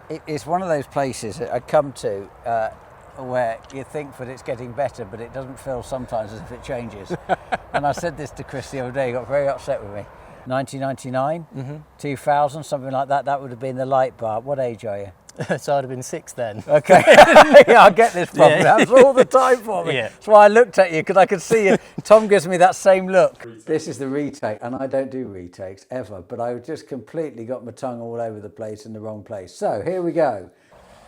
It's one of those places that I come to where you think that it's getting better, but it doesn't feel sometimes as if it changes. And I said this to Chris the other day, he got very upset with me. 1999, 2000, something like that, that would have been the light bar. What age are you? So I'd have been 6 then. Okay. Yeah, I get this problem. Yeah. That's all the time for me. Yeah. That's why I looked at you, because I could see you. Tom gives me that same look. This is the retake, and I don't do retakes ever, but I just completely got my tongue all over the place in the wrong place. So here we go.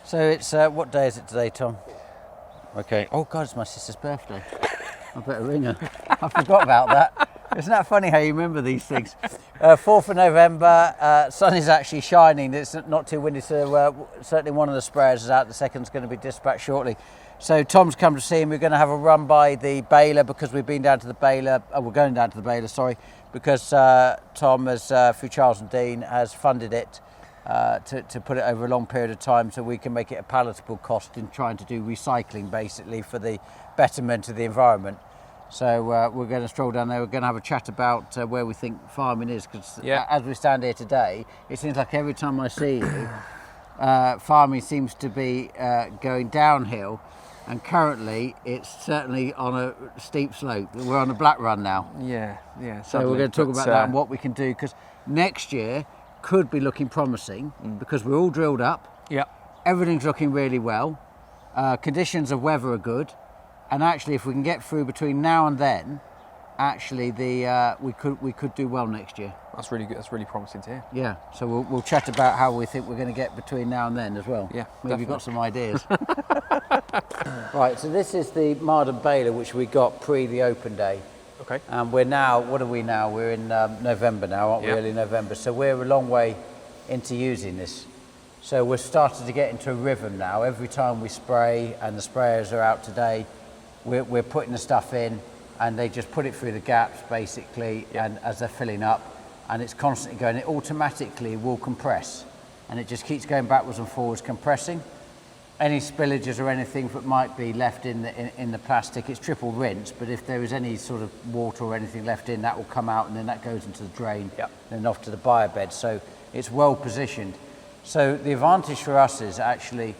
So it's, what day is it today, Tom? Okay. Oh God, it's my sister's birthday. I better ring her. I forgot about that. Isn't that funny how you remember these things? 4th of November, sun is actually shining. It's not too windy, so certainly one of the sprayers is out. The second's going to be dispatched shortly. So Tom's come to see him. We're going to have a run by the baler, because we've been down to the baler. We're going down to the baler, sorry, because Tom, has, through Charles and Dean, has funded it to put it over a long period of time, so we can make it a palatable cost in trying to do recycling, basically, for the betterment of the environment. So we're going to stroll down there. We're going to have a chat about where we think farming is, because as we stand here today, it seems like every time I see you, farming seems to be going downhill, and currently it's certainly on a steep slope. We're on a black run now. Yeah. So we're going to talk about that and what we can do, because next year could be looking promising, because we're all drilled up. Yeah. Everything's looking really well. Conditions of weather are good. And actually, if we can get through between now and then, actually, we could do well next year. That's really good. That's really promising to hear. Yeah. So we'll chat about how we think we're going to get between now and then as well. Yeah. Maybe you've got some ideas. Right. So this is the Marden baler, which we got pre the open day. Okay. And we're now. What are we now? We're in November now, aren't we? Early November. So we're a long way into using this. So we're starting to get into a rhythm now. Every time we spray, and the sprayers are out today, we're putting the stuff in, and they just put it through the gaps basically, and as they're filling up, and it's constantly going. It automatically will compress, and it just keeps going backwards and forwards compressing. Any spillages or anything that might be left in the plastic, it's triple rinse, but if there is any sort of water or anything left in, that will come out, and then that goes into the drain, and then off to the biobed. So it's well positioned. So the advantage for us is actually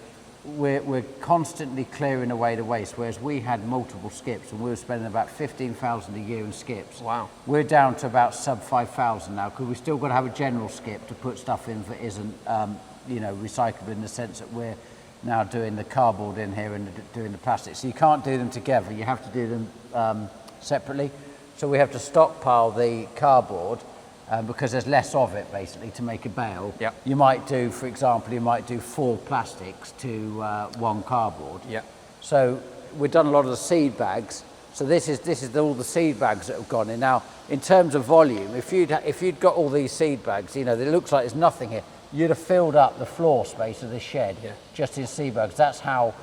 we're constantly clearing away the waste, whereas we had multiple skips, and we were spending about 15,000 a year in skips. Wow. We're down to about sub 5,000 now, because we've still got to have a general skip to put stuff in that isn't recyclable, in the sense that we're now doing the cardboard in here and doing the plastic. So you can't do them together, you have to do them separately. So we have to stockpile the cardboard, because there's less of it basically to make a bale. Yep. You might do, for example, 4 plastics to 1 cardboard. Yep. So we've done a lot of the seed bags. So this is all the seed bags that have gone in. Now, in terms of volume, if you'd got all these seed bags, it looks like there's nothing here. You'd have filled up the floor space of the shed just in seed bags. That's how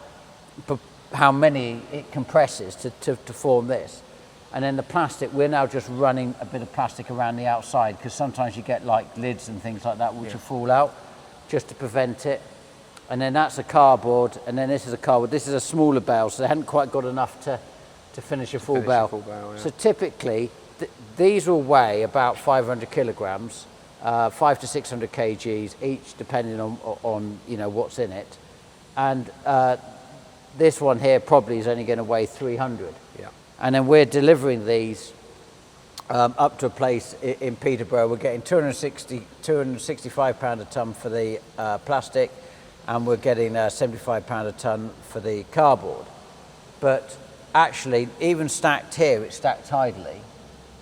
many it compresses to form this. And then the plastic, we're now just running a bit of plastic around the outside, because sometimes you get like lids and things like that which will fall out, just to prevent it. And then that's a cardboard, and then this is a cardboard. This is a smaller bale, so they hadn't quite got enough to finish a full bale. So typically, these will weigh about 500 kilograms, 500 to 600 kgs each, depending on what's in it. And this one here probably is only going to weigh 300. Yeah. And then we're delivering these up to a place in Peterborough. We're getting £265 a tonne for the plastic, and we're getting £75 a tonne for the cardboard. But actually, even stacked here, it's stacked tidally.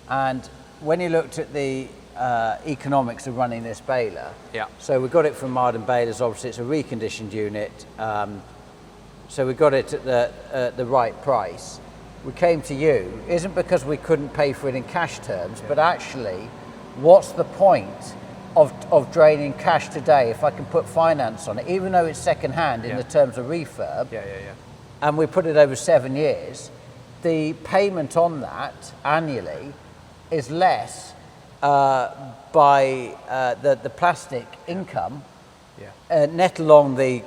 And when you looked at the economics of running this baler, so we got it from Marden Balers. Obviously, it's a reconditioned unit, so we got it at the right price. We came to you, isn't because we couldn't pay for it in cash terms, but actually, what's the point of draining cash today if I can put finance on it, even though it's second hand in the terms of refurb, and we put it over 7 years, the payment on that annually is less by the plastic income, net along the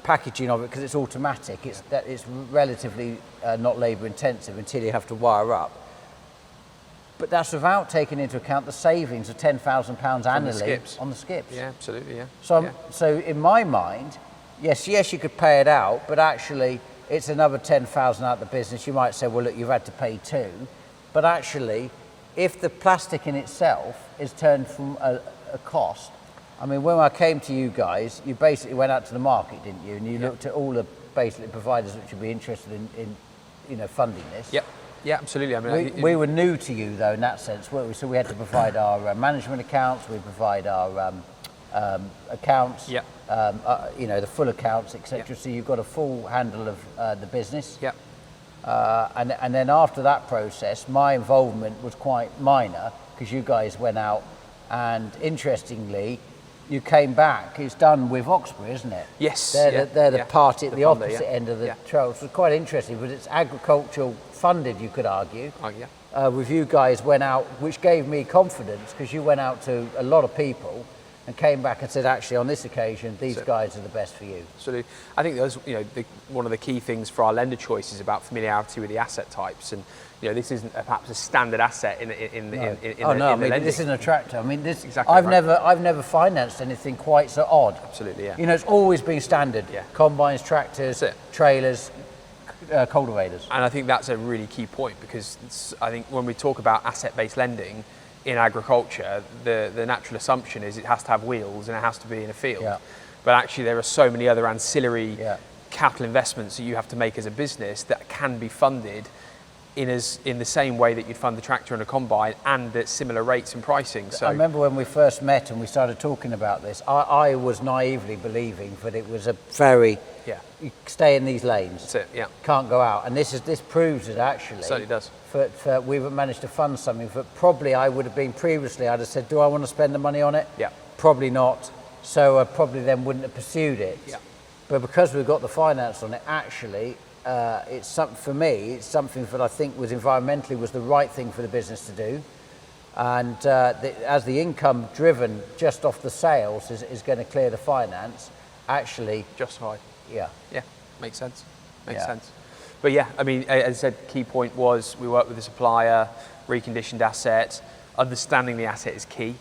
packaging of it, because it's automatic. It's relatively not labour intensive until you have to wire up. But that's without taking into account the savings of £10,000 annually on the skips. Yeah, absolutely, yeah. So in my mind, yes, you could pay it out, but actually it's another 10,000 out of the business. You might say, well, look, you've had to pay 2. But actually, if the plastic in itself is turned from a cost, I mean, when I came to you guys, you basically went out to the market, didn't you? And you looked at all the basically providers which would be interested in funding this. Yep. Yeah, absolutely. I mean, we were new to you though in that sense, weren't we? So we had to provide our management accounts, we provide our accounts, the full accounts, etc. Yep. So you've got a full handle of the business. Yep. And then after that process, my involvement was quite minor because you guys went out, and interestingly, you came back. It's done with Oxbury, isn't it? Yes. They're the party at the funder, opposite end of the trail. So it's quite interesting, but it's agricultural funded, you could argue. Oh, yeah. With you guys went out, which gave me confidence because you went out to a lot of people and came back and said, actually, on this occasion, these guys are the best for you. Absolutely. I think that's one of the key things for our lender choice is about familiarity with the asset types, and this isn't perhaps a standard asset in the lending. This isn't a tractor. I mean, this exactly I've never financed anything quite so odd. Absolutely, yeah. It's always been standard. Yeah. Combines, tractors, trailers, cultivators. And I think that's a really key point because I think when we talk about asset-based lending in agriculture, the natural assumption is it has to have wheels and it has to be in a field. Yeah. But actually there are so many other ancillary capital investments that you have to make as a business that can be funded in the same way that you'd fund the tractor and a combine, and at similar rates and pricing. So I remember when we first met and we started talking about this, I was naively believing that it was a very you stay in these lanes. That's it, yeah. Can't go out. And this proves it actually. It certainly does. We've managed to fund something that probably I would have been previously, I'd have said, do I want to spend the money on it? Yeah. Probably not. So I probably then wouldn't have pursued it. Yeah. But because we've got the finance on it, actually, it's something for me. It's something that I think was environmentally was the right thing for the business to do, and as the income driven just off the sales is going to clear the finance, actually justified. Yeah. Makes sense. Makes sense. But yeah, I mean, as I said, key point was we work with the supplier, reconditioned asset. Understanding the asset is key.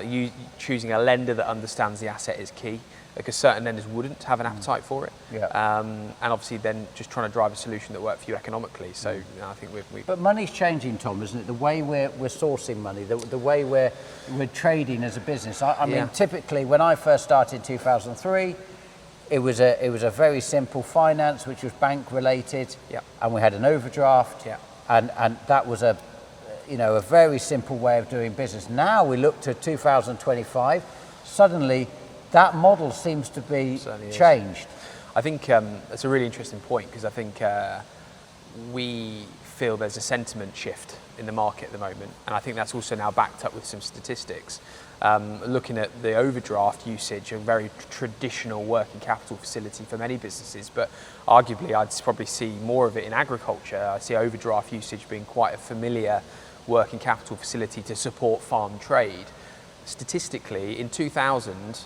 You choosing a lender that understands the asset is key, because certain lenders wouldn't have an appetite for it. And obviously then just trying to drive a solution that worked for you economically. So I think we. But money's changing, Tom, isn't it? The way we're sourcing money, the way we're trading as a business. I mean, typically when I first started in 2003, it was a very simple finance, which was bank related, and we had an overdraft, and that was a very simple way of doing business. Now we look to 2025, suddenly that model seems to be changed. I think that's a really interesting point, because I think we feel there's a sentiment shift in the market at the moment, and I think that's also now backed up with some statistics. Looking at the overdraft usage, a very traditional working capital facility for many businesses, but arguably I'd probably see more of it in agriculture. I see overdraft usage being quite a familiar working capital facility to support farm trade. Statistically, in 2000,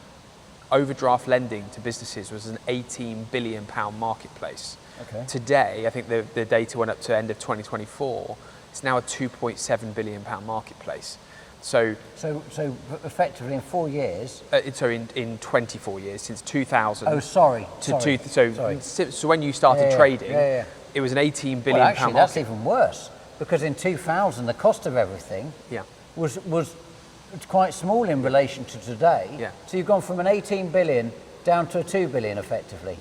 overdraft lending to businesses was an £18 billion marketplace. Okay. Today, I think the data went up to end of 2024, it's now a £2.7 billion marketplace. So effectively in 4 years. In 24 years, since 2000. Oh, sorry. So when you started trading, it was an £18 billion actually, market. That's even worse, because in 2000 the cost of everything was quite small in relation to today. So you've gone from an 18 billion down to a 2 billion effectively.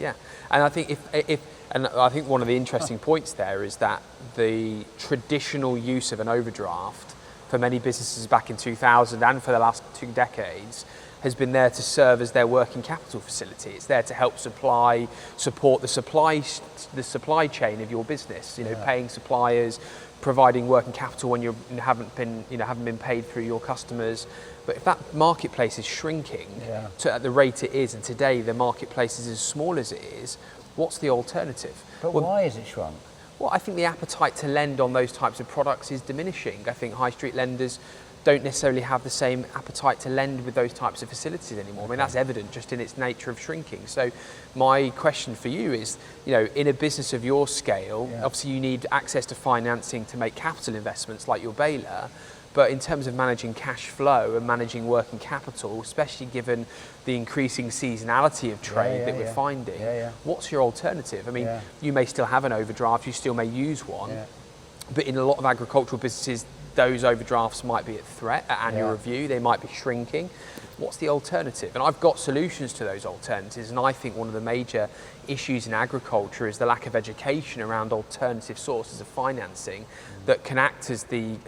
And I think I think one of the interesting points there is that the traditional use of an overdraft for many businesses back in 2000 and for the last 2 decades has been there to serve as their working capital facility. It's there to help support the supply chain of your business. Paying suppliers, providing working capital when you haven't been paid through your customers. But if that marketplace is shrinking at the rate it is, and today the marketplace is as small as it is, what's the alternative? But why is it shrunk? Well, I think the appetite to lend on those types of products is diminishing. I think high street lenders don't necessarily have the same appetite to lend with those types of facilities anymore. I mean, that's evident just in its nature of shrinking. So my question for you is, in a business of your scale, obviously you need access to financing to make capital investments like your baler, but in terms of managing cash flow and managing working capital, especially given the increasing seasonality of trade that we're finding, what's your alternative? I mean, you may still have an overdraft, you still may use one, but in a lot of agricultural businesses, those overdrafts might be at threat at annual review, they might be shrinking. What's the alternative? And I've got solutions to those alternatives, and I think one of the major issues in agriculture is the lack of education around alternative sources of financing that can act as the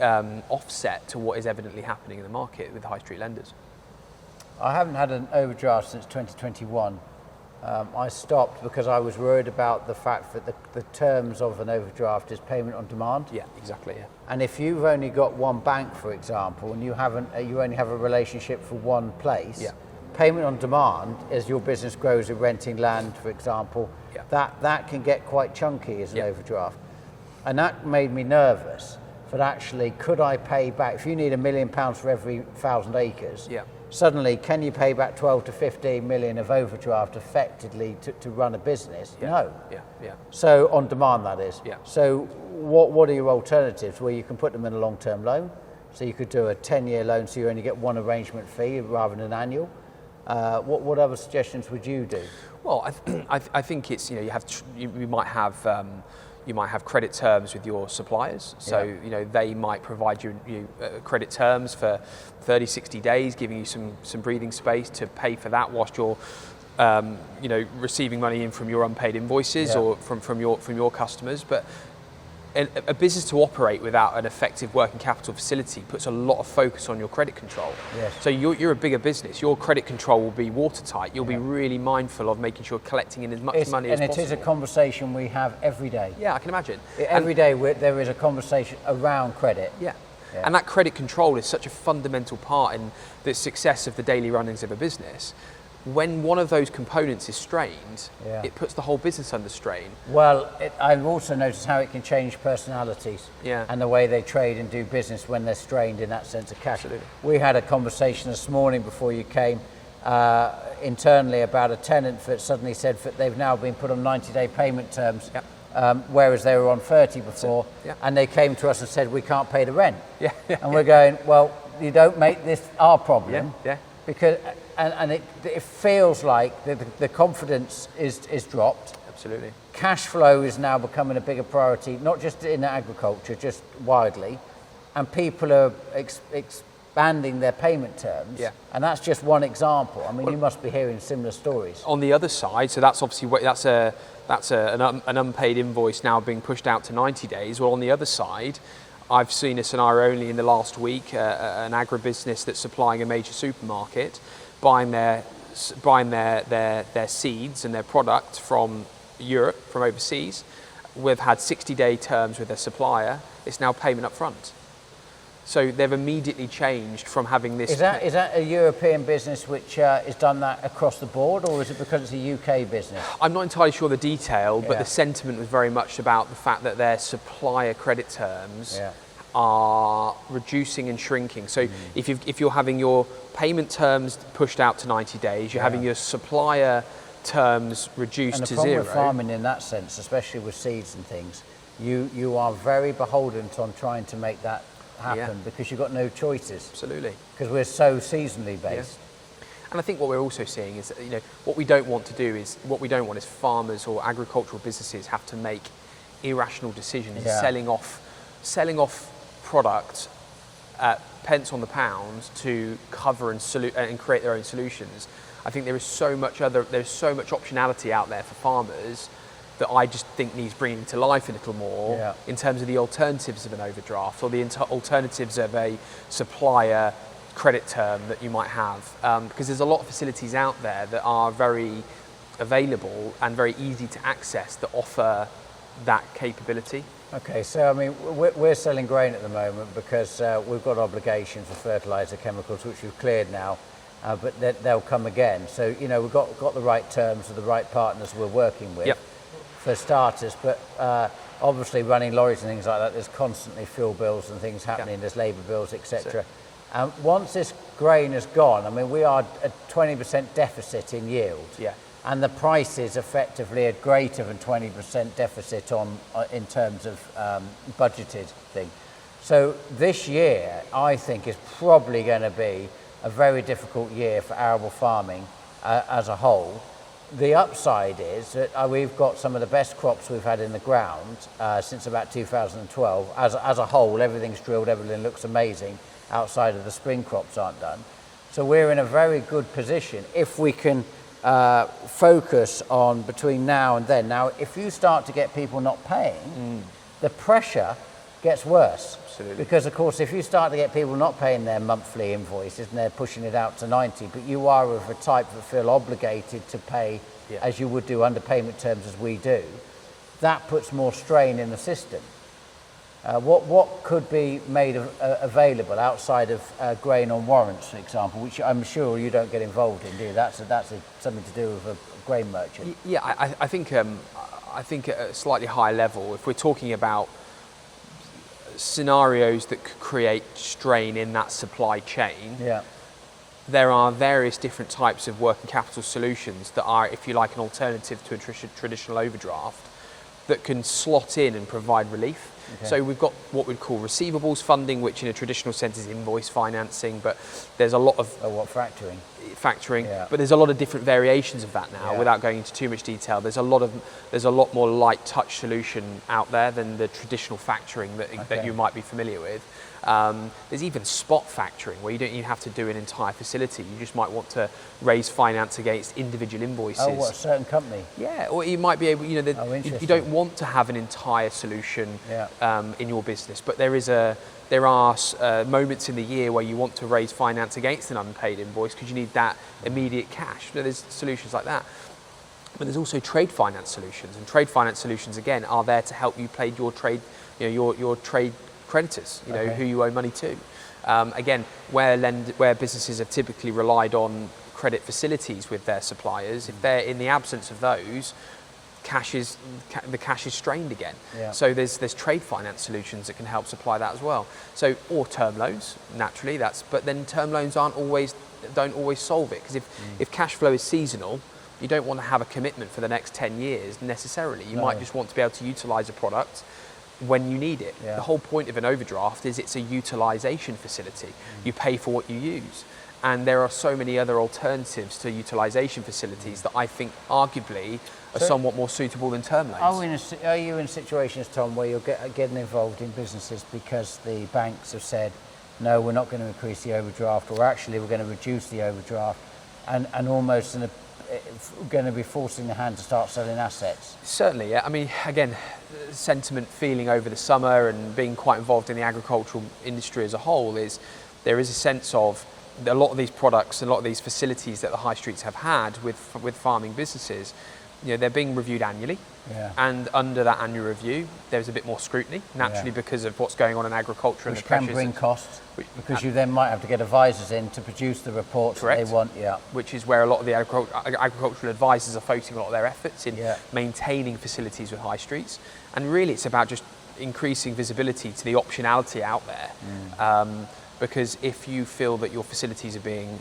offset to what is evidently happening in the market with high street lenders. I haven't had an overdraft since 2021. I stopped because I was worried about the fact that the terms of an overdraft is payment on demand. Yeah, exactly. Yeah. And if you've only got one bank, for example, and you only have a relationship for one place, payment on demand, as your business grows in renting land, for example, that can get quite chunky as an overdraft. And that made me nervous. But actually, could I pay back? If you need £1 million for every 1,000 acres, suddenly, can you pay back 12 to 15 million of overdraft effectively to run a business? No. So on demand, that is. So what are your alternatives where you can put them in a long-term loan? So you could do a 10-year loan, so you only get one arrangement fee rather than an annual. What other suggestions would you do? Well, I think it's you might have credit terms with your suppliers. So, they might provide you credit terms for 30, 60 days, giving you some breathing space to pay for that whilst you're, receiving money in from your unpaid invoices or from your customers. But a business to operate without an effective working capital facility puts a lot of focus on your credit control. So you're a bigger business. Your credit control will be watertight. You'll be really mindful of making sure you're collecting in as much money as possible. And it is a conversation we have every day. Yeah, I can imagine. Every day there is a conversation around credit. And that credit control is such a fundamental part in the success of the daily runnings of a business. When one of those components is strained, it puts the whole business under strain. Well, I've also noticed how it can change personalities and the way they trade and do business when they're strained in that sense of cash. Absolutely. We had a conversation this morning before you came internally about a tenant that suddenly said that they've now been put on 90-day payment terms, whereas they were on 30 before, and they came to us and said, we can't pay the rent. And we're going, well, you don't make this our problem. Because and it feels like the confidence is dropped. Absolutely. Cash flow is now becoming a bigger priority, not just in agriculture, just widely. And people are expanding their payment terms. And that's just one example. I mean, you must be hearing similar stories. On the other side, so that's obviously an unpaid invoice now being pushed out to 90 days. Well, on the other side, I've seen a scenario only in the last week, an agribusiness that's supplying a major supermarket, buying their seeds and their product from Europe, from overseas. We've had 60-day terms with their supplier. It's now payment up front. So they've immediately changed from having this... Is that a European business which has done that across the board, or is it because it's a UK business? I'm not entirely sure the detail, but the sentiment was very much about the fact that their supplier credit terms are reducing and shrinking. So if you're having your payment terms pushed out to 90 days, you're having your supplier terms reduced to zero. And the problem with farming in that sense, especially with seeds and things, you are very beholden on trying to make that happen because you've got no choices. Absolutely. Because we're so seasonally based. And I think what we're also seeing is that, what we don't want is farmers or agricultural businesses have to make irrational decisions, selling off product at pence on the pound to cover and create their own solutions. I think there's so much optionality out there for farmers that I just think needs bringing to life a little more in terms of the alternatives of an overdraft or the alternatives of a supplier credit term that you might have. Because there's a lot of facilities out there that are very available and very easy to access that offer that capability. Okay, so I mean, we're selling grain at the moment because we've got obligations for fertiliser chemicals, which we've cleared now, but they'll come again. So, we've got the right terms with the right partners we're working with for starters, but obviously running lorries and things like that, there's constantly fuel bills and things happening, there's labour bills, etc. Once this grain has gone, I mean, we are a 20% deficit in yield. Yeah. And the prices effectively are greater than 20% deficit in terms of budgeted thing. So this year, I think, is probably going to be a very difficult year for arable farming as a whole. The upside is that we've got some of the best crops we've had in the ground since about 2012. As a whole, everything's drilled, everything looks amazing, outside of the spring crops aren't done. So we're in a very good position if we can focus on between now and then. Now, if you start to get people not paying, the pressure gets worse. Absolutely. Because, of course, if you start to get people not paying their monthly invoices and they're pushing it out to 90, but you are of a type that feel obligated to pay as you would do under payment terms as we do, that puts more strain in the system. What could be made available outside of grain on warrants, for example, which I'm sure you don't get involved in, do you? That's something to do with a grain merchant. Yeah, I think at a slightly higher level, if we're talking about scenarios that could create strain in that supply chain, there are various different types of working capital solutions that are, if you like, an alternative to a traditional overdraft that can slot in and provide relief. Okay. So we've got what we'd call receivables funding, which in a traditional sense is invoice financing, but there's a lot of... Factoring, but there's a lot of different variations of that now. Without going into too much detail, there's a lot more light touch solution out there than the traditional factoring that you might be familiar with. There's even spot factoring, where you don't even have to do an entire facility. You just might want to raise finance against individual invoices. Oh, what, a certain company? Yeah, or you might be able, you don't want to have an entire solution in your business, but there are moments in the year where you want to raise finance against an unpaid invoice because you need that immediate cash. There's solutions like that. But there's also trade finance solutions, and trade finance solutions again are there to help you pay your trade, your trade creditors, who you owe money to. Again, where businesses have typically relied on credit facilities with their suppliers, if they're in the absence of those, the cash is strained again. So there's trade finance solutions that can help supply that as well. So, or term loans, naturally, but then term loans don't always solve it, because if cash flow is seasonal, you don't want to have a commitment for the next 10 years necessarily. You might just want to be able to utilize a product when you need it. The whole point of an overdraft is it's a utilization facility. You pay for what you use. And there are so many other alternatives to utilization facilities that I think arguably are somewhat more suitable than term loans. Are you in situations, Tom, where you're getting involved in businesses because the banks have said, no, we're not going to increase the overdraft, or actually we're going to reduce the overdraft, and almost going to be forcing the hand to start selling assets? Certainly, yeah. I mean, again, sentiment feeling over the summer and being quite involved in the agricultural industry as a whole is there is a sense of a lot of these products and a lot of these facilities that the high streets have had with farming businesses, they're being reviewed annually. And under that annual review, there's a bit more scrutiny, naturally, because of what's going on in agriculture. Which can bring costs, because you then might have to get advisors in to produce the reports that they want. Which is where a lot of the agricultural advisors are focusing a lot of their efforts in maintaining facilities with high streets. And really, it's about just increasing visibility to the optionality out there. Because if you feel that your facilities are being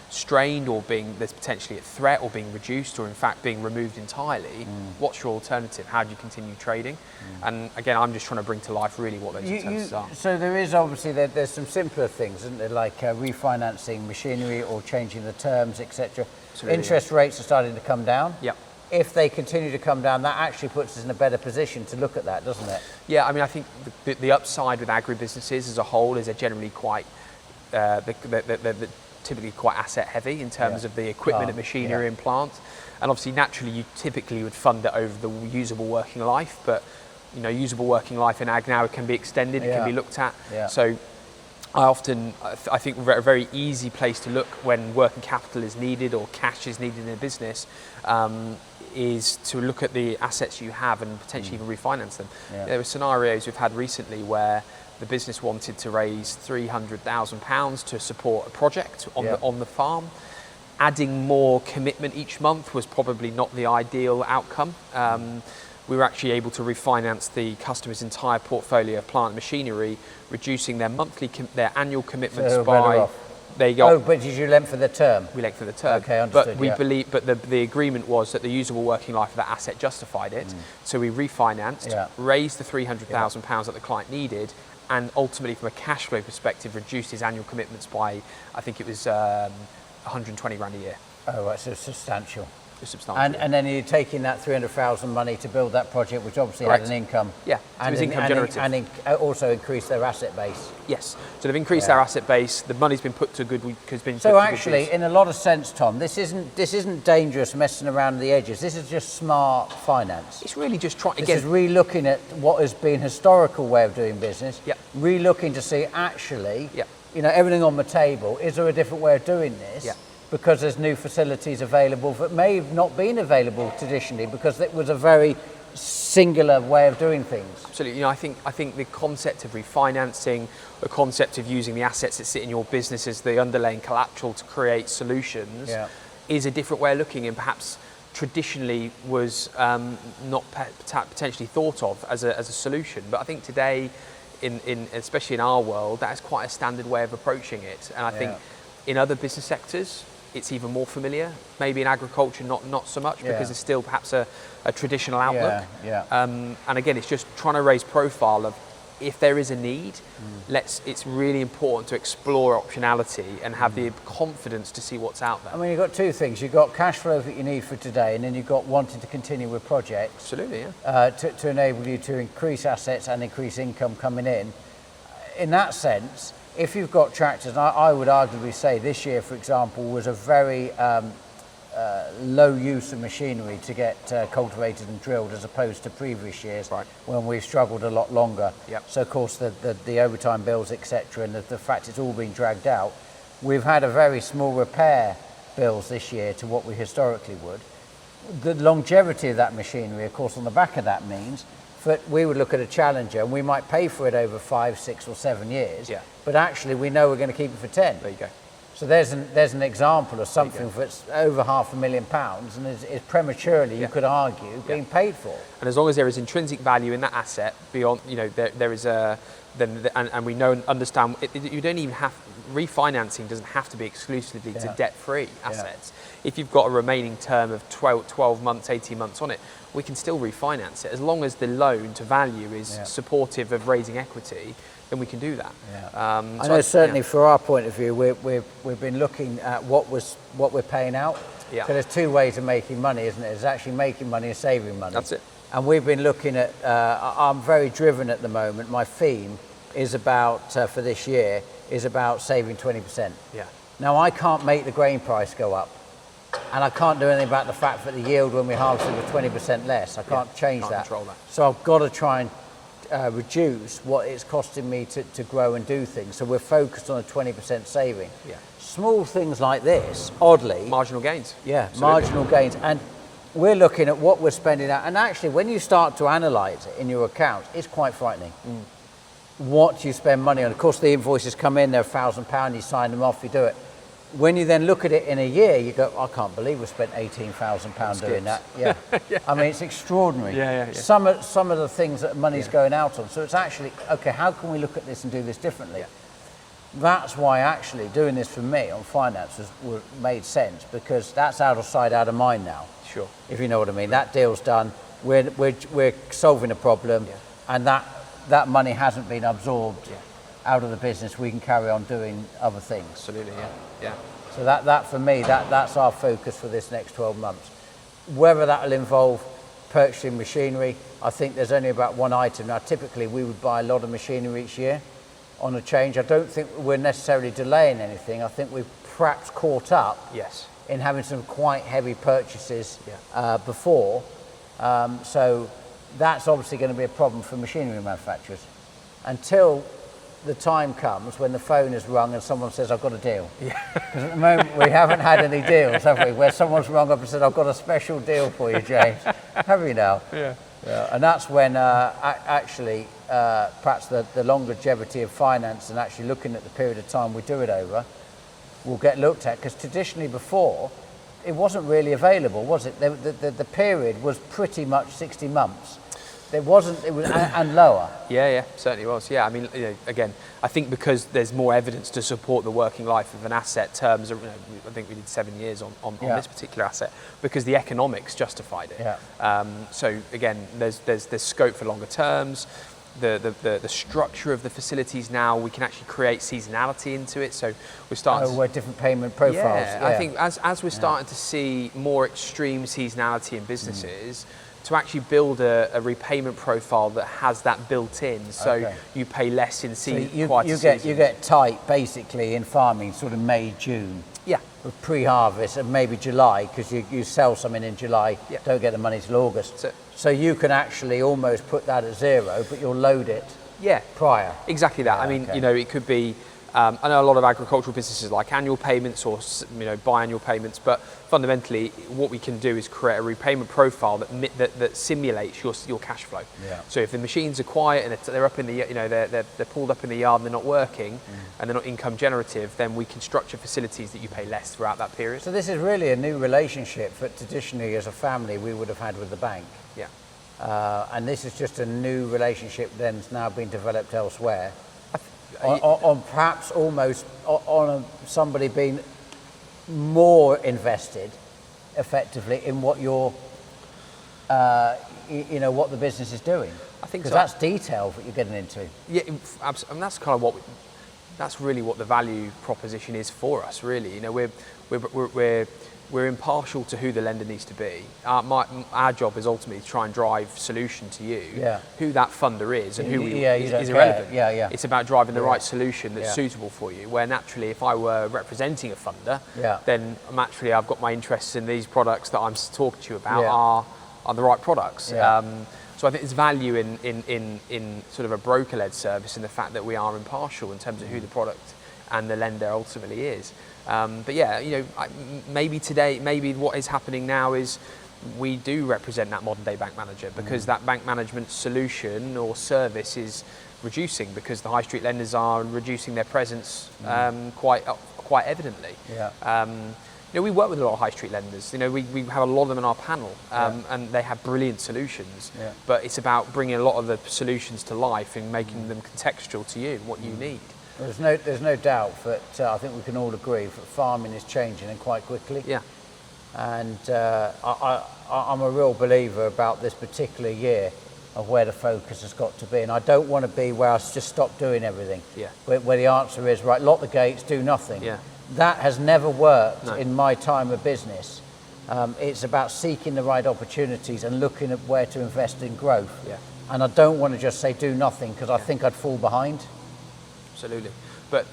strained, or there's potentially a threat, or being reduced, or in fact being removed entirely, what's your alternative? How do you continue trading? And again, I'm just trying to bring to life really what those alternatives are. So there is obviously, there's some simpler things, isn't there, like refinancing machinery or changing the terms, etc. Interest rates are starting to come down. If they continue to come down, that actually puts us in a better position to look at that, doesn't it? Yeah, I mean, I think the upside with agribusinesses as a whole is they're generally quite, they're typically quite asset heavy in terms of the equipment and machinery and plant. And obviously, naturally, you typically would fund it over the usable working life, but usable working life in ag now can be extended, it can be looked at. So I think a very easy place to look when working capital is needed or cash is needed in a business is to look at the assets you have and potentially even refinance them. There were scenarios we've had recently where the business wanted to raise £300,000 to support a project on the farm. Adding more commitment each month was probably not the ideal outcome. we were actually able to refinance the customer's entire portfolio of plant and machinery, reducing their their annual commitments by. There you go. Oh, but did you lend for the term? We lent for the term. Okay, understood. But the agreement was that the usable working life of that asset justified it. So we refinanced, raised the £300,000 that the client needed, and ultimately, from a cash flow perspective, reduced his annual commitments by, I think it was 120 grand a year. Oh, right, so substantial. Substantial. And then you're taking that 300,000 money to build that project, which obviously had an income. Yeah, so it was income generative. And also increase their asset base. Yes, so they've increased their asset base. The money's been put to good. So actually, in a lot of sense, Tom, this isn't dangerous messing around the edges. This is just smart finance. It's really just trying. This is re-looking at what has been historical way of doing business. Yep. Re-looking to see actually, Yep. Everything on the table. Is there a different way of doing this? Yep. Because there's new facilities available that may have not been available traditionally because it was a very singular way of doing things. Absolutely. I think the concept of refinancing, the concept of using the assets that sit in your business as the underlying collateral to create solutions is a different way of looking, and perhaps traditionally was not potentially thought of as a solution. But I think today, especially in our world, that is quite a standard way of approaching it. And I think in other business sectors, it's even more familiar. Maybe in agriculture, not so much, because it's still perhaps a traditional outlook. And again, it's just trying to raise profile of, if there is a need, it's really important to explore optionality and have the confidence to see what's out there. I mean, you've got two things. You've got cash flow that you need for today, and then you've got wanting to continue with projects. Absolutely, yeah. To enable you to increase assets and increase income coming in. In that sense, if you've got tractors, and I would arguably say this year, for example, was a very low use of machinery to get cultivated and drilled, as opposed to previous years when we've struggled a lot longer. So of course the overtime bills, etc., and the fact it's all been dragged out, we've had a very small repair bills this year to what we historically would. The longevity of that machinery, of course, on the back of that means that we would look at a Challenger and we might pay for it over 5, 6 or 7 years, but actually we know we're going to keep it for 10. There you go. So there's an example of something that's over £500,000 and is prematurely, you could argue, being paid for. And as long as there is intrinsic value in that asset, beyond, there is a, and we know and understand, you don't even have, refinancing doesn't have to be exclusively to debt-free assets. If you've got a remaining term of 12 months, 18 months on it, we can still refinance it. As long as the loan to value is supportive of raising equity, then we can do that. I know certainly for our point of view, we've been looking at what we're paying out. So there's two ways of making money, isn't it? There's actually making money and saving money. That's it. And we've been looking at, I'm very driven at the moment. My theme is about, for this year, is about saving 20%. Now I can't make the grain price go up. And I can't do anything about the fact that the yield when we harvested was 20% less. I can't change that. Control that. So I've got to try and reduce what it's costing me to grow and do things. So we're focused on a 20% saving. Small things like this, oddly. Marginal gains. Marginal gains. And we're looking at what we're spending out. And actually, when you start to analyse it in your account, it's quite frightening. What you spend money on. Of course, the invoices come in, they're £1,000, you sign them off, you do it. When you then look at it in a year, you go, I can't believe we spent £18,000 doing that. I mean, it's extraordinary. Some of the things that money's going out on. So it's actually, okay, how can we look at this and do this differently? That's why actually doing this for me on finance made sense, because that's out of sight, out of mind now. Sure. If you know what I mean. That deal's done. We're solving a problem, and that money hasn't been absorbed out of the business. We can carry on doing other things. Absolutely, yeah. So that for me, that's our focus for this next 12 months. Whether that will involve purchasing machinery, I think there's only about one item. Now, typically we would buy a lot of machinery each year on a change. I don't think we're necessarily delaying anything. I think we've perhaps caught up in having some quite heavy purchases before. So that's obviously going to be a problem for machinery manufacturers until the time comes when the phone is rung and someone says, I've got a deal. Because at the moment we haven't had any deals, have we? Where someone's rung up and said, I've got a special deal for you, James. Have you now? And that's when actually perhaps the longevity of finance and actually looking at the period of time we do it over will get looked at. Because traditionally before, it wasn't really available, was it? The period was pretty much 60 months. It was and lower. Yeah, certainly was. Yeah, I mean, again, I think because there's more evidence to support the working life of an asset terms. I think we did 7 years on this particular asset because the economics justified it. Yeah. So again, there's scope for longer terms. The structure of the facilities now, we can actually create seasonality into it. So we're starting. Where different payment profiles. Yeah, I think as we're starting to see more extreme seasonality in businesses. To actually build a repayment profile that has that built in, so you pay less in season. You get tight basically in farming, sort of May, June. Yeah. With pre-harvest and maybe July, because you sell something in July, don't get the money till August. So you can actually almost put that at zero, but you'll load it. Prior. Exactly that. I mean, it could be. I know a lot of agricultural businesses like annual payments or biannual payments, but fundamentally, what we can do is create a repayment profile that simulates your cash flow. Yeah. So if the machines are quiet and they're up in the they're pulled up in the yard and they're not working and they're not income generative, then we can structure facilities that you pay less throughout that period. So this is really a new relationship that traditionally, as a family, we would have had with the bank. Yeah. And this is just a new relationship that's now being developed elsewhere. On perhaps almost on somebody being more invested effectively in what what the business is doing. I think because that's detail that you're getting into. Yeah, and that's kind of that's really what the value proposition is for us. Really, we're impartial to who the lender needs to be. Our job is ultimately to try and drive solution to you. Yeah. Who that funder is and who is care. irrelevant. Yeah. It's about driving the right solution that's suitable for you. Where naturally, if I were representing a funder, then naturally I've got my interests in these products that I'm talking to you about are the right products. Yeah. So I think there's value in sort of a broker-led service in the fact that we are impartial in terms of who the product and the lender ultimately is. But maybe what is happening now is we do represent that modern day bank manager because that bank management solution or service is reducing because the high street lenders are reducing their presence quite evidently. Yeah. We work with a lot of high street lenders. We have a lot of them in our panel, and they have brilliant solutions. Yeah. But it's about bringing a lot of the solutions to life and making them contextual to you, what you need. There's no doubt that I think we can all agree that farming is changing and quite quickly. Yeah. And I'm a real believer about this particular year of where the focus has got to be. And I don't want to be where I just stop doing everything. Yeah. Where the answer is, right, lock the gates, do nothing. Yeah. That has never worked in my time of business. It's about seeking the right opportunities and looking at where to invest in growth. Yeah. And I don't want to just say do nothing because I think I'd fall behind. Absolutely. But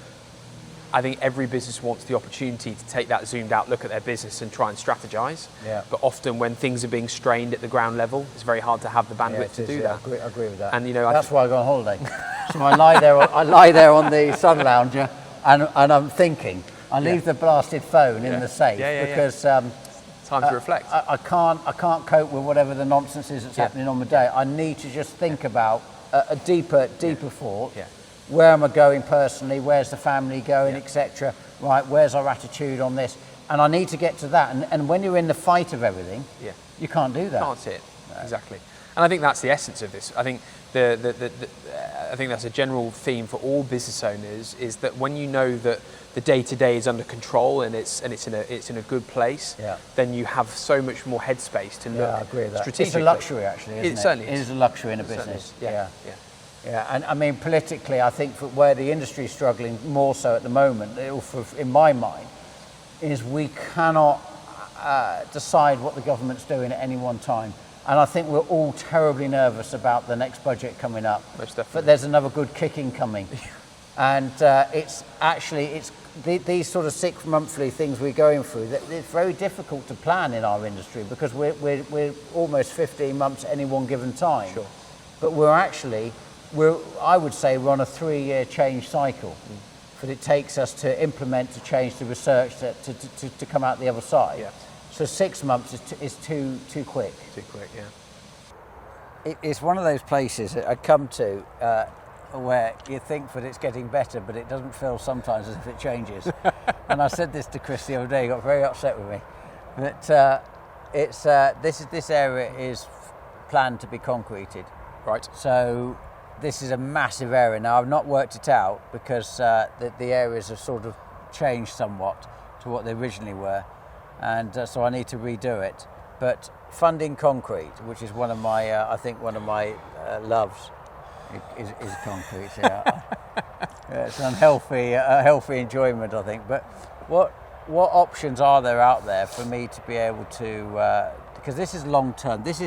I think every business wants the opportunity to take that zoomed out look at their business and try and strategize. Yeah. But often when things are being strained at the ground level, it's very hard to have the bandwidth to do that. I agree with that. And that's why I go on holiday. So I lie there on the sun lounger and I'm thinking, I leave the blasted phone in the safe because time to reflect. I can't cope with whatever the nonsense is that's happening on the day. I need to just think about a deeper thought. Yeah. Where am I going personally? Where's the family going, etc. Right, where's our attitude on this? And I need to get to that. And when you're in the fight of everything, you can't do that. Can't it? No. Exactly. And I think that's the essence of this. I think I think that's a general theme for all business owners is that when you know that the day-to-day is under control and it's in a good place, then you have so much more headspace to look I agree with that. strategically. It's a luxury, actually, isn't it? Certainly It is a luxury in a business. Yeah. And I mean, politically, I think for where the industry is struggling more so at the moment, in my mind, is we cannot decide what the government's doing at any one time. And I think we're all terribly nervous about the next budget coming up. Most definitely. But there's another good kicking coming. And it's these sort of 6 monthly things we're going through, it's very difficult to plan in our industry because we're almost 15 months at any one given time. Sure. But I would say we're on a 3-year change cycle. But it takes us to implement, to change, to research, to come out the other side. Yeah. So 6 months is too quick. Too quick, yeah. It's one of those places that I come to where you think that it's getting better, but it doesn't feel sometimes as if it changes. And I said this to Chris the other day, he got very upset with me. But this area is planned to be concreted. Right. So this is a massive area. Now I've not worked it out because the areas have sort of changed somewhat to what they originally were, and so I need to redo it. But funding concrete, which is one of my I think one of my loves, is concrete. Yeah. It's an healthy enjoyment, I think. But what options are there out there for me to be able to? Because this is long term. This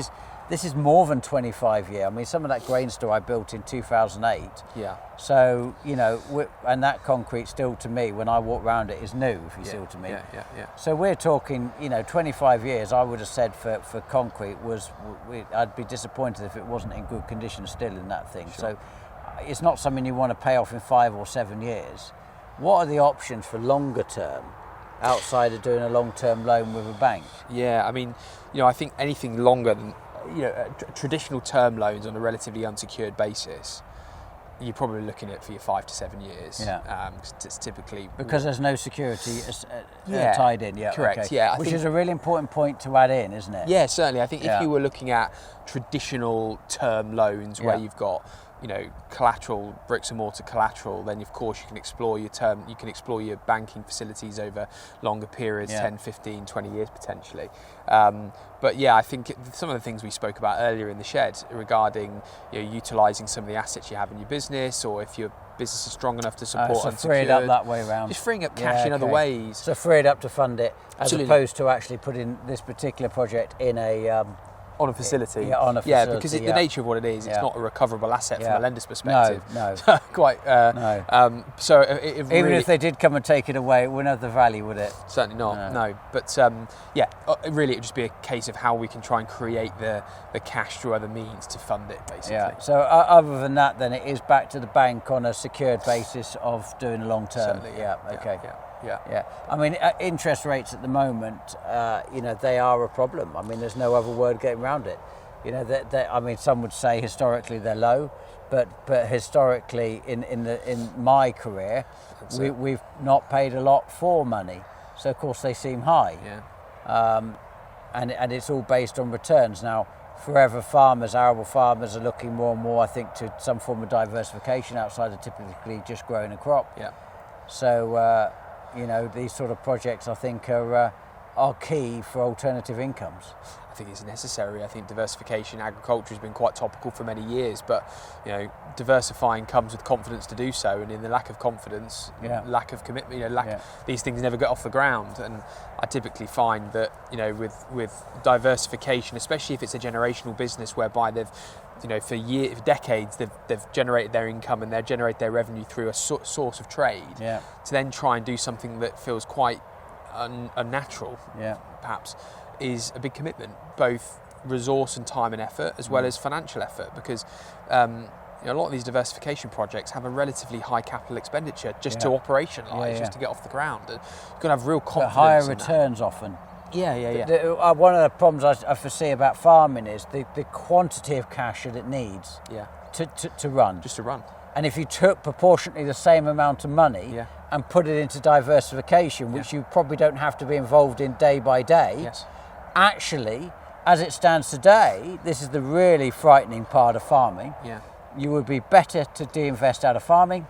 is more than 25 year. I mean, some of that grain store I built in 2008. Yeah. So, and that concrete still to me, when I walk around it, is new, if you see what I mean. Yeah. So we're talking, 25 years, I would have said for concrete I'd be disappointed if it wasn't in good condition still in that thing. Sure. So it's not something you want to pay off in 5 or 7 years. What are the options for longer term outside of doing a long-term loan with a bank? Yeah, I mean, I think anything longer than, traditional term loans on a relatively unsecured basis, you're probably looking at for your 5 to 7 years. Yeah. It's typically because there's no security tied in. Yeah, correct. Okay. Yeah, which is a really important point to add in, isn't it? Yeah, certainly. I think if you were looking at traditional term loans where you've got collateral, bricks and mortar collateral, then of course you can explore your banking facilities over longer periods, 10, 15, 20 years potentially. But yeah, I think some of the things we spoke about earlier in the shed regarding utilising some of the assets you have in your business, or if your business is strong enough to support so unsecured, free it up that way around. Just freeing up cash in other ways. So free it up to fund it, as Absolutely. opposed to actually putting this particular project in a on a facility. On a facility. Because the nature of what it is, it's not a recoverable asset from a lender's perspective. No. Quite. No. So it even really, if they did come and take it away, it wouldn't have the value, would it? Certainly not. No. But really, it would just be a case of how we can try and create the cash through other means to fund it, basically. Yeah. So other than that, then it is back to the bank on a secured basis of doing a long term. Certainly. Okay. Yeah. I mean, interest rates at the moment, they are a problem. I mean, there's no other word getting around it. I mean, some would say historically they're low, but historically in my career, we've not paid a lot for money. So of course they seem high. Yeah. And it's all based on returns. Now, forever farmers, arable farmers are looking more and more, I think, to some form of diversification outside of typically just growing a crop. Yeah. So, these sort of projects, I think, are key for alternative incomes. I think it's necessary. I think diversification in agriculture has been quite topical for many years, but diversifying comes with confidence to do so, and in the lack of confidence, lack of commitment, these things never get off the ground. And I typically find that with diversification, especially if it's a generational business whereby they've for decades they've generated their income and they've generated their revenue through a source of trade, to then try and do something that feels quite unnatural, perhaps, is a big commitment, both resource and time and effort, as well as financial effort, because a lot of these diversification projects have a relatively high capital expenditure just to operationalise, just to get off the ground. You've got to have real confidence. But higher returns often. Yeah. One of the problems I foresee about farming is the quantity of cash that it needs to run. Just to run. And if you took proportionately the same amount of money and put it into diversification, which you probably don't have to be involved in day by day, actually, as it stands today, this is the really frightening part of farming. You would be better to de-invest out of farming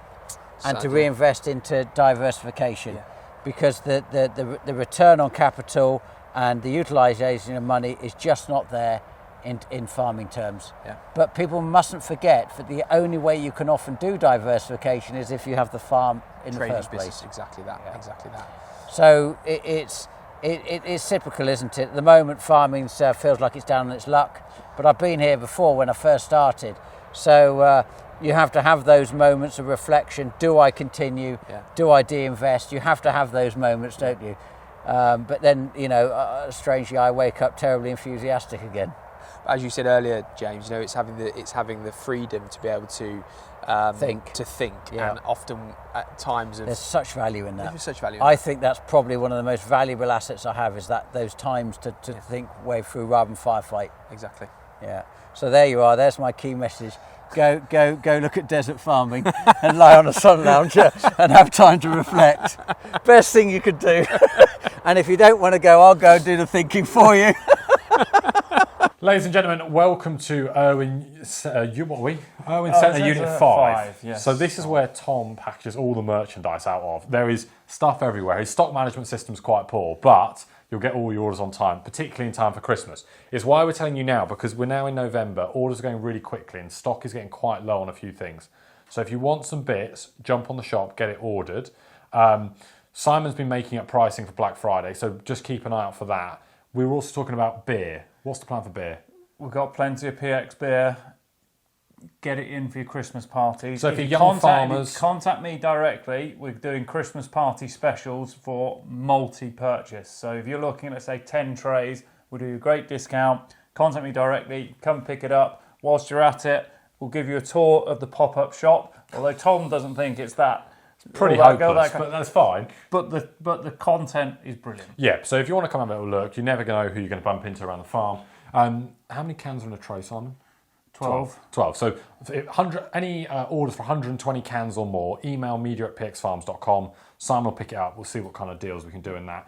and to reinvest into diversification. Because the return on capital and the utilisation of money is just not there in farming terms. But people mustn't forget that the only way you can often do diversification is if you have the farm in the first place. Exactly that. So it's cyclical, isn't it? At the moment, farming feels like it's down on its luck. But I've been here before when I first started. So you have to have those moments of reflection. Do I continue? Do I de-invest? You have to have those moments, don't you? But then, strangely, I wake up terribly enthusiastic again. As you said earlier, James, it's having the freedom to be able to think, and often at times there's such value in that. There's such value. I think that's probably one of the most valuable assets I have, is that those times to think way through rather than firefight. Exactly. Yeah. So there you are. There's my key message. Go look at desert farming and lie on a sun lounger and have time to reflect. Best thing you could do. And if you don't want to go, I'll go and do the thinking for you. Ladies and gentlemen, welcome to Irwin Centre Unit 5. Yes. So this is where Tom packages all the merchandise out of. There is stuff everywhere. His stock management system's quite poor, but you'll get all your orders on time, particularly in time for Christmas. It's why we're telling you now, because we're now in November, orders are going really quickly and stock is getting quite low on a few things. So if you want some bits, jump on the shop, get it ordered. Simon's been making up pricing for Black Friday, so just keep an eye out for that. We were also talking about beer. What's the plan for beer? We've got plenty of PX beer. Get it in for your Christmas parties. So if you're young farmers... Contact me directly. We're doing Christmas party specials for multi-purchase. So if you're looking at, let's say, 10 trays, we'll do you a great discount. Contact me directly. Come pick it up. Whilst you're at it, we'll give you a tour of the pop-up shop. Although Tom doesn't think it's that... Pretty hopeless, but that's fine. But the content is brilliant. Yeah, so if you want to come have a little look, you never know who you're going to bump into around the farm. How many cans are in a tray, Simon? 12. So any orders for 120 cans or more, email media@pxfarms.com. Simon will pick it up. We'll see what kind of deals we can do in that.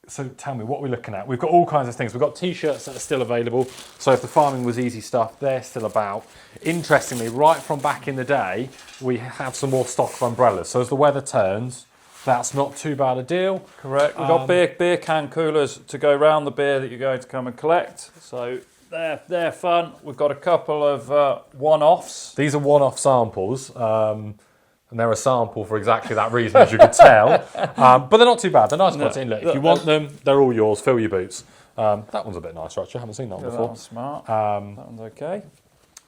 So tell me, what we're looking at. We've got all kinds of things. We've got T-shirts that are still available. So if the farming was easy stuff, they're still about. Interestingly, right from back in the day, we have some more stock of umbrellas. So as the weather turns, that's not too bad a deal. Correct. We've got beer can coolers to go round the beer that you're going to come and collect. So they're fun. We've got a couple of one-offs. These are one-off samples. And they're a sample for exactly that reason, as you could tell. But they're not too bad. They're nice quality. Look, if you want them, they're all yours. Fill your boots. That one's a bit nicer, actually. I haven't seen that one before. That one's smart. That one's okay.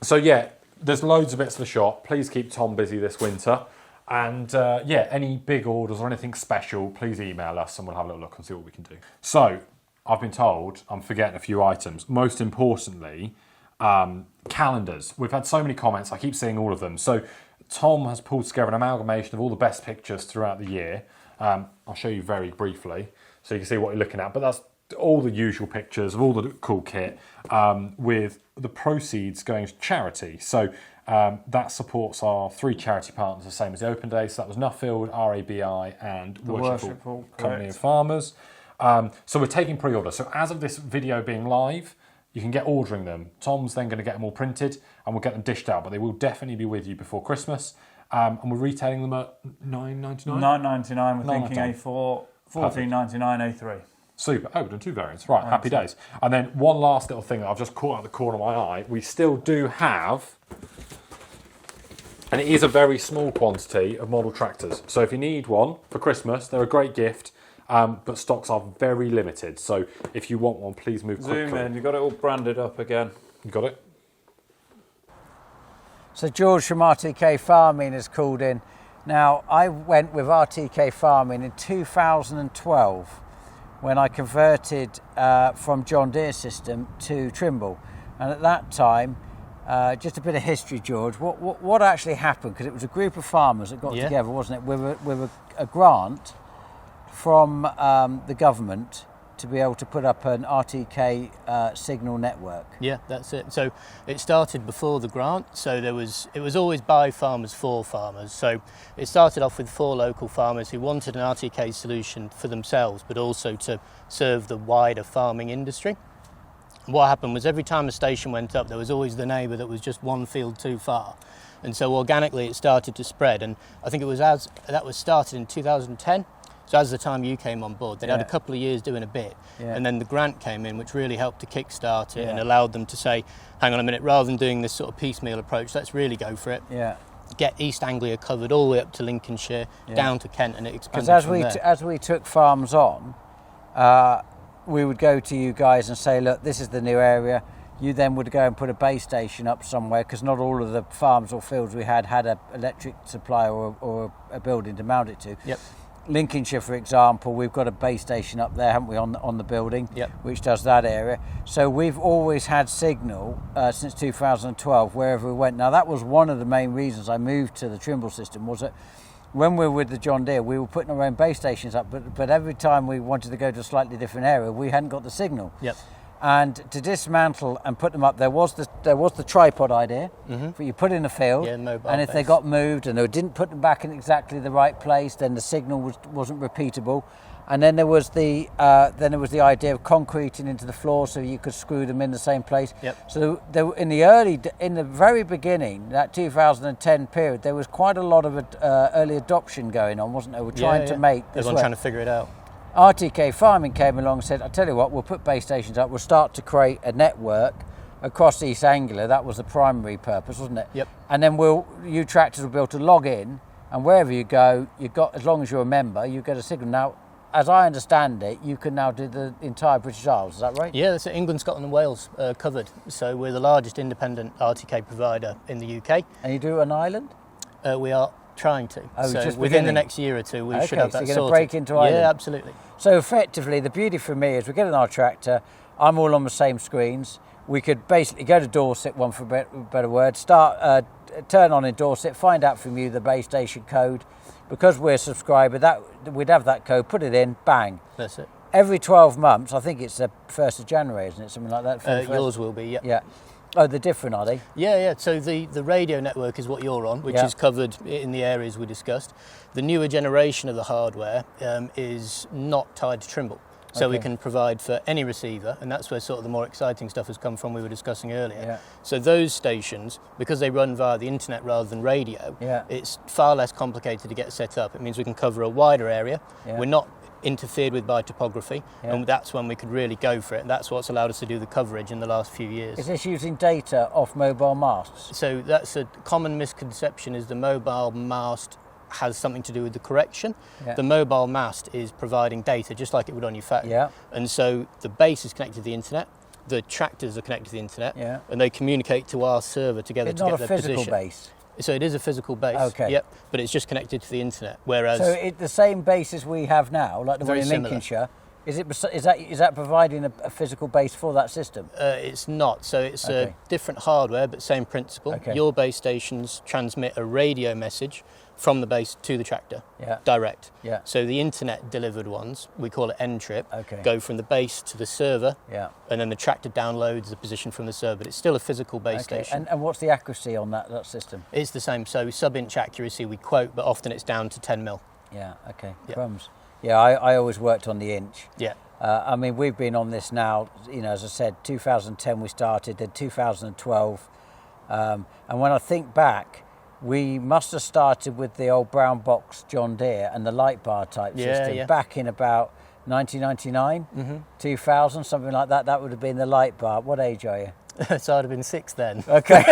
So, yeah, there's loads of bits for the shop. Please keep Tom busy this winter. And, any big orders or anything special, please email us and we'll have a little look and see what we can do. So, I've been told I'm forgetting a few items. Most importantly, calendars. We've had so many comments. I keep seeing all of them. So, Tom has pulled together an amalgamation of all the best pictures throughout the year. I'll show you very briefly so you can see what you're looking at. But that's all the usual pictures of all the cool kit with the proceeds going to charity. So that supports our 3 charity partners, the same as the Open Day. So that was Nuffield, RABI and the Worshipful Company of Farmers. So we're taking pre-order. So as of this video being live, you can get ordering them. Tom's then going to get them all printed and we'll get them dished out, but they will definitely be with you before Christmas. And we're retailing them at $9.99? $9.99, we're thinking A4, $14.99 A3. Super. Oh, we've done 2 variants. Right, happy days. And then one last little thing that I've just caught out the corner of my eye. We still do have, and it is a very small quantity of model tractors. So if you need one for Christmas, they're a great gift. But stocks are very limited, so if you want one, please move quickly. Zoom in, you've got it all branded up again. You got it? So George from RTK Farming has called in. Now, I went with RTK Farming in 2012 when I converted from John Deere system to Trimble. And at that time, just a bit of history, George, what actually happened? Because it was a group of farmers that got together, wasn't it, with a grant from the government to be able to put up an RTK signal network. Yeah, that's it. So it started before the grant. So it was always by farmers for farmers. So it started off with 4 local farmers who wanted an RTK solution for themselves, but also to serve the wider farming industry. What happened was every time a station went up, there was always the neighbour that was just 1 field too far. And so organically it started to spread. And I think it was that was started in 2010. So as the time you came on board, they'd had a couple of years doing a bit. Yeah. And then the grant came in, which really helped to kickstart it and allowed them to say, hang on a minute, rather than doing this sort of piecemeal approach, let's really go for it. Yeah. Get East Anglia covered all the way up to Lincolnshire, down to Kent, and it expanded from there. As we took farms on, we would go to you guys and say, look, this is the new area. You then would go and put a base station up somewhere, because not all of the farms or fields we had an electric supply or a building to mount it to. Yep. Lincolnshire, for example, we've got a base station up there, haven't we, on the building, which does that area. So we've always had signal since 2012, wherever we went. Now, that was one of the main reasons I moved to the Trimble system, was that when we were with the John Deere, we were putting our own base stations up, but every time we wanted to go to a slightly different area, we hadn't got the signal. Yep. And to dismantle and put them up, there was the tripod idea. Mm-hmm. You put in a field, and if they got moved and they didn't put them back in exactly the right place, then the signal wasn't repeatable. And then there was the idea of concreting into the floor so you could screw them in the same place. Yep. So in the very beginning, that 2010 period, there was quite a lot of early adoption going on, wasn't there? We're trying to make this everyone work. trying to figure it out. RTK Farming came along and said, I tell you what, we'll put base stations up, we'll start to create a network across East Anglia. That was the primary purpose, wasn't it? Yep. And then you tractors will be able to log in, and wherever you go, as long as you're a member, you get a signal. Now, as I understand it, you can now do the entire British Isles, is that right? Yeah, that's England, Scotland and Wales covered. So we're the largest independent RTK provider in the UK. And you do an island? We are trying to. Oh, so just within beginning? the next year or two, we should Okay, have that so you're going sorted. to break into Ireland? Yeah, absolutely. So effectively, the beauty for me is we're getting our tractor, I'm all on the same screens. We could basically go to Dorset, one for a better word, turn on in Dorset, find out from you the base station code. Because we're a subscriber, we'd have that code, put it in, bang. That's it. Every 12 months, I think it's the 1st of January, isn't it? Something like that? Yours will be, yeah. Yeah. Oh, they're different, are they? Yeah. So the radio network is what you're on, which is covered in the areas we discussed. The newer generation of the hardware is not tied to Trimble. So we can provide for any receiver, and that's where sort of the more exciting stuff has come from we were discussing earlier. Yeah. So those stations, because they run via the internet rather than radio, it's far less complicated to get set up. It means we can cover a wider area. Yeah. We're not interfered with by topography, and that's when we could really go for it. And that's what's allowed us to do the coverage in the last few years. Is this using data off mobile masts? So that's a common misconception, is the mobile mast has something to do with the correction. The mobile mast is providing data just like it would on your phone. And so the base is connected to the internet, the tractors are connected to the internet, and they communicate to our server together to get their position. It's not a physical base? So it is a physical base, Okay. but it's just connected to the internet. Whereas So the same base as we have now, like the one Very in similar. Lincolnshire, is that providing a physical base for that system? it's not. So it's a different hardware, but same principle. Okay. Your base stations transmit a radio message from the base to the tractor, direct. Yeah. So the internet delivered ones, we call it N-trip, Okay. go from the base to the server, Yeah. and then the tractor downloads the position from the server. But it's still a physical base station. And what's the accuracy on that system? It's the same. So sub-inch accuracy we quote, but often it's down to 10 mil. Yeah, okay. Yeah. Crumbs. Yeah, I always worked on the inch. Yeah. I mean, we've been on this now, as I said, 2010 we started, then 2012. And when I think back, we must have started with the old brown box John Deere and the light bar type system back in about 1999, 2000, something like that. That would have been the light bar. What age are you? So I'd have been 6 then. Okay.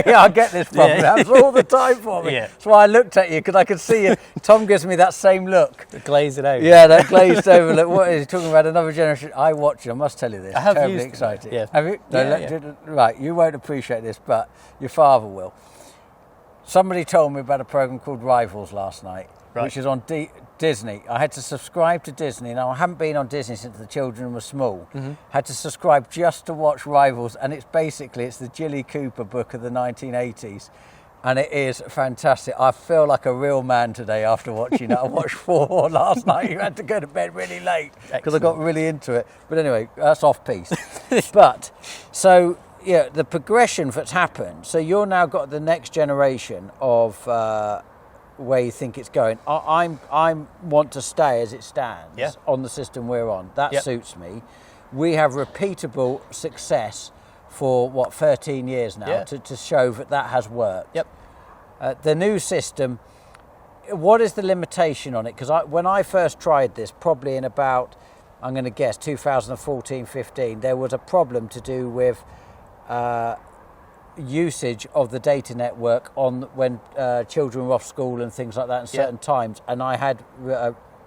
Yeah, I get this problem. It happens all the time for me. Yeah. That's why I looked at you, because I could see you. Tom gives me that same look. Glaze it over. Yeah, that glazed over look. What is he talking about? Another generation? I watch you. I must tell you this. I have Terribly used them, excited. yeah. Have you? No, Yeah, Right. You won't appreciate this, but your father will. Somebody told me about a program called Rivals last night, which is on Disney. I had to subscribe to Disney. Now, I haven't been on Disney since the children were small. Had to subscribe just to watch Rivals, and it's the Jilly Cooper book of the 1980s. And it is fantastic. I feel like a real man today after watching it. I watched 4 last night. You had to go to bed really late because I got really into it. But anyway, that's off piece. But, so, yeah, the progression that's happened. So you're now got the next generation of where you think it's going. I want to stay as it stands on the system we're on. That suits me. We have repeatable success for 13 years now to show that has worked. The new system, what is the limitation on it? Because when I first tried this, probably in about, I'm going to guess, 2014-15, there was a problem to do with usage of the data network on when children were off school and things like that at certain times, and I had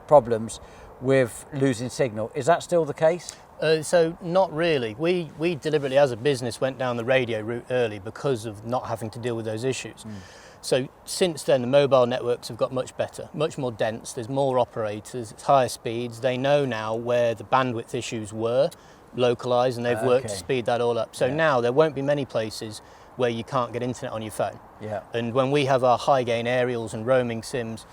problems with losing signal. Is that still the case? So not really. We deliberately as a business went down the radio route early because of not having to deal with those issues. So since then the mobile networks have got much better, much more dense, there's more operators, it's higher speeds. They know now where the bandwidth issues were localised, and they've worked to speed that all up. So now there won't be many places where you can't get internet on your phone. And when we have our high gain aerials and roaming sims,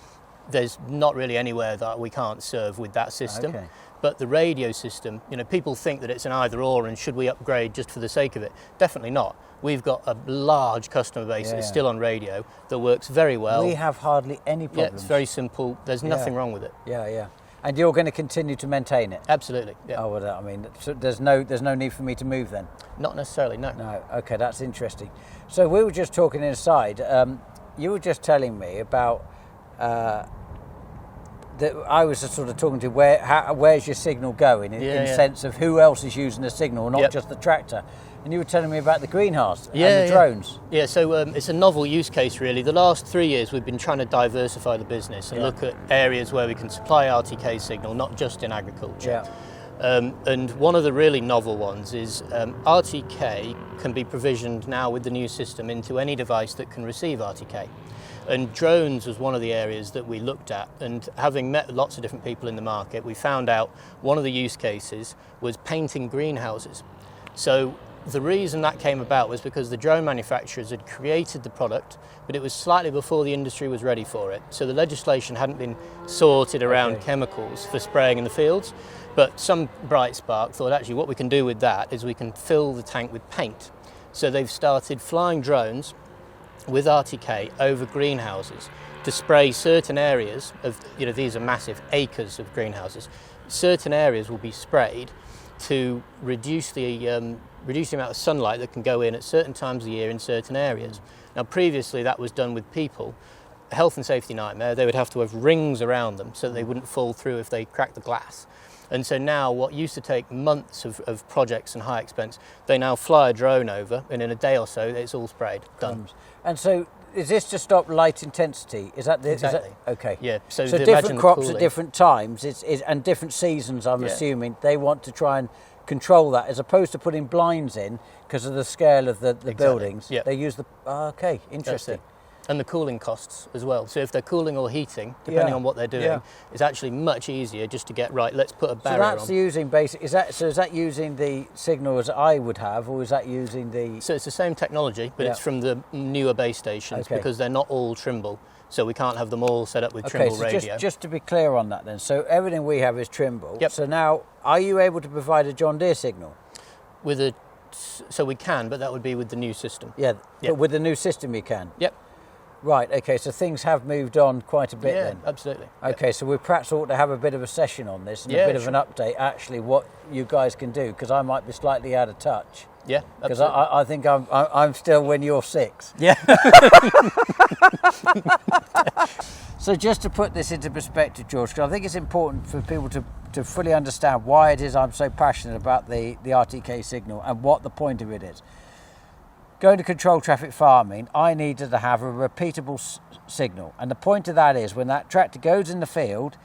there's not really anywhere that we can't serve with that system. But the radio system, people think that it's an either or and should we upgrade just for the sake of it? Definitely not. We've got a large customer base that's still on radio that works very well. We have hardly any problems. Yeah, it's very simple. There's nothing wrong with it. Yeah. And you're going to continue to maintain it? Absolutely. Yeah. Oh, well, I mean, so there's no need for me to move then? Not necessarily, no. No. Okay, that's interesting. So we were just talking inside. You were just telling me about that I was just sort of talking to where's your signal going in sense of who else is using the signal, not just the tractor. And you were telling me about the greenhouse and the drones. Yeah, so it's a novel use case really. The last 3 years we've been trying to diversify the business and look at areas where we can supply RTK signal, not just in agriculture. Yeah. And one of the really novel ones is RTK can be provisioned now with the new system into any device that can receive RTK. And drones was one of the areas that we looked at, and having met lots of different people in the market, we found out one of the use cases was painting greenhouses. So the reason that came about was because the drone manufacturers had created the product, but it was slightly before the industry was ready for it. So the legislation hadn't been sorted around chemicals for spraying in the fields, but some bright spark thought actually what we can do with that is we can fill the tank with paint. So they've started flying drones with RTK over greenhouses to spray certain areas of, these are massive acres of greenhouses. Certain areas will be sprayed to reduce the amount of sunlight that can go in at certain times of the year in certain areas. Now previously that was done with people. A health and safety nightmare. They would have to have rings around them so that they wouldn't fall through if they cracked the glass. And so now what used to take months of projects and high expense, they now fly a drone over and in a day or so it's all sprayed, done. And so is this to stop light intensity? Is that the exactly? Okay. Yeah. So different crops at different times and different seasons, I'm assuming, they want to try and control that as opposed to putting blinds in because of the scale of the buildings. Yep. They use the... okay, interesting. And the cooling costs as well. So if they're cooling or heating, depending on what they're doing, it's actually much easier just to get right. Let's put a barrier on. So that's using basic. Is that using the signal as I would have, or is that using the? So it's the same technology, but it's from the newer base stations because they're not all Trimble. So we can't have them all set up with Trimble radio. Just to be clear on that, then. So everything we have is Trimble. Yep. So now, are you able to provide a John Deere signal? So we can, but that would be with the new system. Yeah. But with the new system, you can. Yep. Right, okay, so things have moved on quite a bit then. Yeah, absolutely. Okay, so we perhaps ought to have a bit of a session on this and a bit of an update, actually, what you guys can do, because I might be slightly out of touch. Yeah, because I think I'm still when you're 6. Yeah. So just to put this into perspective, George, because I think it's important for people to fully understand why it is I'm so passionate about the RTK signal and what the point of it is. Going to control traffic farming, I needed to have a repeatable signal. And the point of that is when that tractor goes in the field,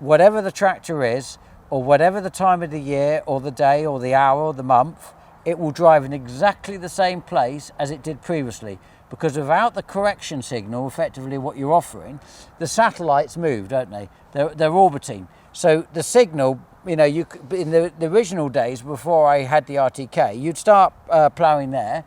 whatever the tractor is, or whatever the time of the year, or the day, or the hour, or the month, it will drive in exactly the same place as it did previously. Because without the correction signal, effectively what you're offering, the satellites move, don't they? They're orbiting. So the signal, in the original days before I had the RTK, you'd start ploughing there,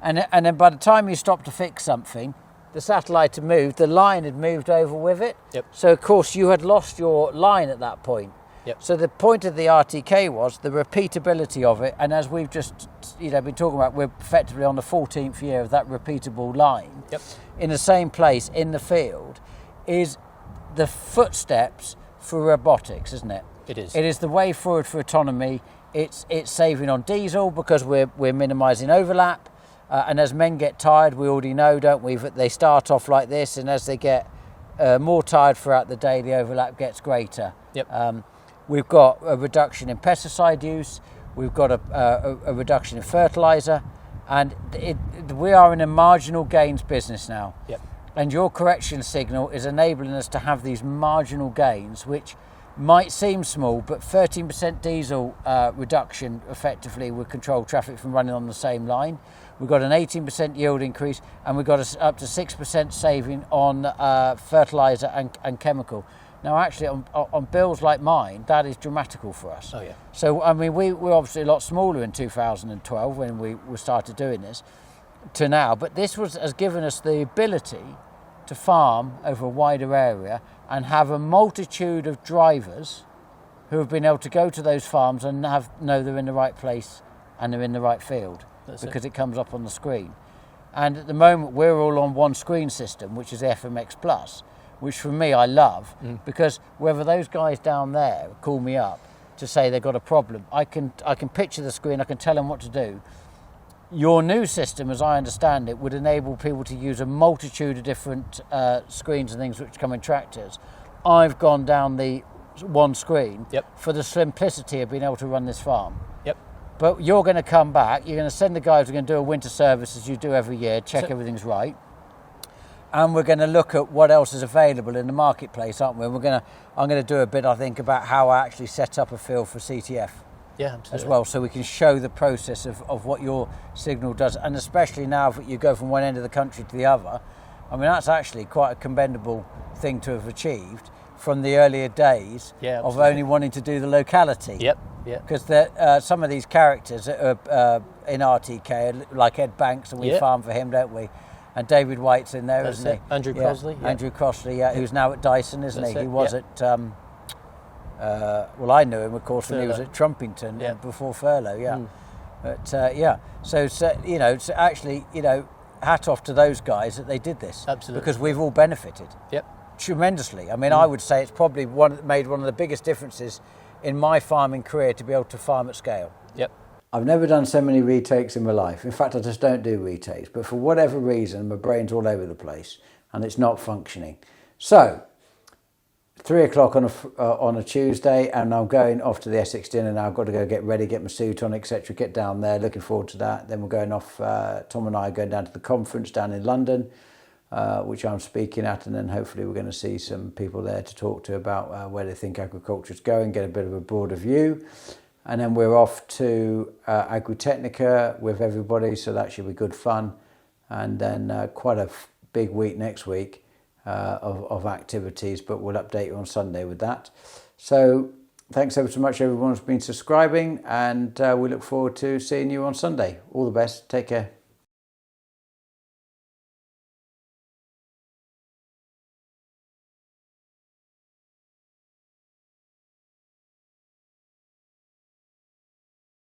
and then by the time you stopped to fix something, the satellite had moved, the line had moved over with it. Yep. So of course you had lost your line at that point. Yep. So the point of the RTK was the repeatability of it, and as we've just been talking about, we're effectively on the 14th year of that repeatable line. Yep. In the same place in the field is the footsteps for robotics, isn't it? It is. It is the way forward for autonomy. It's saving on diesel because we're minimising overlap. And as men get tired, we already know, don't we, that they start off like this, and as they get more tired throughout the day, the overlap gets greater. Yep. We've got a reduction in pesticide use, we've got a reduction in fertiliser, and we are in a marginal gains business now. Yep. And your correction signal is enabling us to have these marginal gains, which might seem small, but 13% diesel reduction effectively would control traffic from running on the same line. We've got an 18% yield increase, and we've got up to 6% saving on fertiliser and chemical. Now, actually, on bills like mine, that is dramatical for us. Oh, yeah. So, I mean, we were obviously a lot smaller in 2012 when we started doing this to now, but this has given us the ability to farm over a wider area and have a multitude of drivers who have been able to go to those farms and know they're in the right place and they're in the right field. Because it comes up on the screen. And at the moment we're all on one screen system, which is FMX Plus, which for me I love, because whether those guys down there call me up to say they've got a problem, I can picture the screen, I can tell them what to do. Your new system, as I understand it, would enable people to use a multitude of different screens and things which come in tractors. I've gone down the one screen for the simplicity of being able to run this farm. But you're going to come back, you're going to send the guys who are going to do a winter service as you do every year, check everything's right. And we're going to look at what else is available in the marketplace, aren't we? And I'm going to do a bit, I think, about how I actually set up a field for CTF. Yeah, absolutely. As well, so we can show the process of what your signal does, and especially now that you go from one end of the country to the other. I mean, that's actually quite a commendable thing to have achieved from the earlier days of only wanting to do the locality. Because some of these characters that are in RTK, like Ed Banks, and we farm for him, don't we? And David White's in there, isn't he? Andrew Crosley. Andrew Crosley, who's now at Dyson, isn't he? He was at... well, I knew him, of course, when he was at Trumpington before furlough, But so you know, so actually, you know, hat off to those guys that they did this. Absolutely. Because we've all benefited. Tremendously. I mean, I would say it's probably made one of the biggest differences in my farming career to be able to farm at scale. I've never done so many retakes in my life. In fact, I just don't do retakes. But for whatever reason, my brain's all over the place and it's not functioning. So, 3 o'clock on a Tuesday, and I'm going off to the Essex dinner now. I've got to go get ready, get my suit on, etc. Get down there. Looking forward to that. Then we're going off. Tom and I are going down to the conference down in London, which I'm speaking at, and then hopefully we're going to see some people there to talk to about where they think agriculture is going, get a bit of a broader view. And then we're off to Agritechnica with everybody, so that should be good fun. And then quite a big week next week of activities, but we'll update you on Sunday with that. So thanks ever so much everyone who's been subscribing, and we look forward to seeing you on Sunday. All the best, take care.